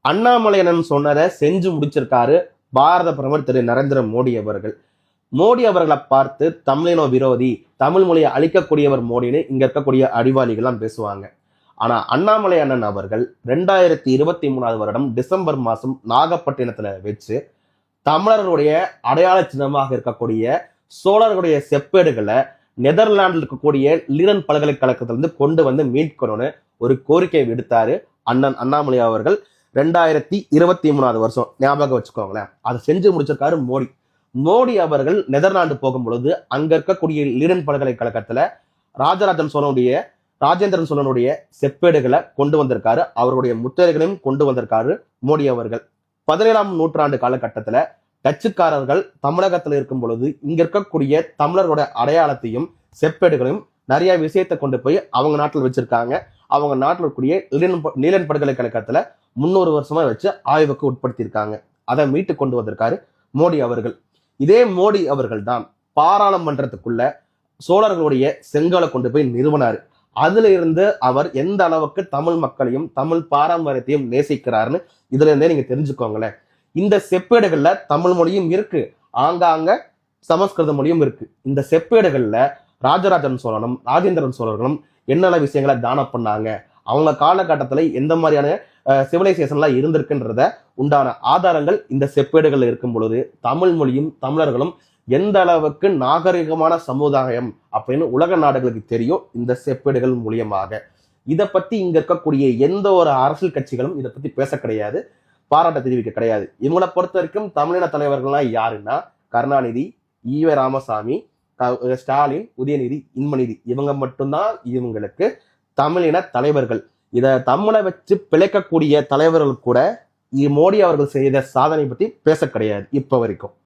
அண்ணாமலையன் சொன்னதை செஞ்சு முடிச்சிருக்காரு பாரத பிரதமர் திரு நரேந்திர மோடி அவர்கள். மோடி அவர்களை பார்த்து தமிழினோ விரோதி, தமிழ் மொழியை அழிக்கக்கூடியவர் மோடின்னு இங்க இருக்கக்கூடிய அறிவாளிகள்லாம் பேசுவாங்க. ஆனா அண்ணாமலை அண்ணன் அவர்கள் 2023 வருடம் டிசம்பர் மாசம் நாகப்பட்டினத்துல வச்சு தமிழர்களுடைய அடையாள சின்னமாக இருக்கக்கூடிய சோழர்களுடைய செப்பேடுகளை நெதர்லாண்டில் இருக்கக்கூடிய லீடன் பல்கலைக்கழகத்திலிருந்து கொண்டு வந்து மீட்கணும்னு ஒரு கோரிக்கை விடுத்தாரு அண்ணன் அண்ணாமலை அவர்கள். 2023 வருஷம் ஞாபகம் வச்சுக்கோங்களேன். அதை செஞ்சு முடிச்சிருக்காரு மோடி. மோடி அவர்கள் நெதர்லாந்து போகும் பொழுது அங்க இருக்கக்கூடிய லீடன் பல்கலைக்கழகத்துல ராஜேந்திரன் சோழனுடைய செப்பேடுகளை கொண்டு வந்திருக்காரு. அவருடைய முத்திரைகளையும் கொண்டு வந்திருக்காரு மோடி அவர்கள். 17ஆம் நூற்றாண்டு காலகட்டத்துல டச்சுக்காரர்கள் தமிழகத்துல இருக்கும் பொழுது இங்க இருக்கக்கூடிய தமிழர்களுடைய அடையாளத்தையும் செப்பேடுகளையும் நிறைய விஷயத்தை கொண்டு போய் அவங்க நாட்டில் வச்சிருக்காங்க. அவங்க நாட்டில் இருக்கக்கூடிய நீலன் பல்கலைக்கழகத்துல 300 வருஷமா வச்சு ஆய்வுக்கு உட்படுத்தியிருக்காங்க. அதை மீட்டு கொண்டு வந்திருக்காரு மோடி அவர்கள். இதே மோடி அவர்கள் தான் பாராளுமன்றத்துக்குள்ள சோழர்களுடைய செங்கலை கொண்டு போய் நிறுவனாரு. அதுல இருந்து அவர் எந்த அளவுக்கு தமிழ் மக்களையும் தமிழ் பாரம்பரியத்தையும் நேசிக்கிறாருன்னு இதுல இருந்தே நீங்க தெரிஞ்சுக்கோங்களேன். இந்த செப்பேடுகள்ல தமிழ் மொழியும் இருக்கு, ஆங்காங்க சமஸ்கிருத மொழியும் இருக்கு. இந்த செப்பேடுகள்ல ராஜராஜன் சோழனும் ராஜேந்திரன் சோழர்களும் என்னென்ன விஷயங்களை தானம் பண்ணாங்க, அவங்க காலகட்டத்துல எந்த மாதிரியான சிவிலைசேஷன்லாம் இருந்திருக்குன்றத உண்டான ஆதாரங்கள் இந்த செப்பேடுகள் இருக்கும் பொழுது தமிழ் மொழியும் தமிழர்களும் எந்த அளவுக்கு நாகரிகமான சமுதாயம் அப்படின்னு உலக நாடுகளுக்கு தெரியும் இந்த செப்பேடுகள் மூலியமாக. இதை பத்தி இங்க இருக்கக்கூடிய எந்த ஒரு அரசியல் கட்சிகளும் இதை பத்தி பேச கிடையாது, பாராட்ட தெரிவிக்க கிடையாது. இவங்களை பொறுத்த வரைக்கும் தமிழின தலைவர்கள்லாம் யாருன்னா கருணாநிதி, ஈவே ராமசாமி, ஸ்டாலின், உதயநிதி, இன்பநிதி, இவங்க மட்டும்தான் இவங்களுக்கு தமிழின தலைவர்கள். இதை தமிழை வச்சு பிழைக்கக்கூடிய தலைவர்கள் கூட மோடி அவர்கள் செய்த சாதனை பத்தி பேச கிடையாது இப்ப வரைக்கும்.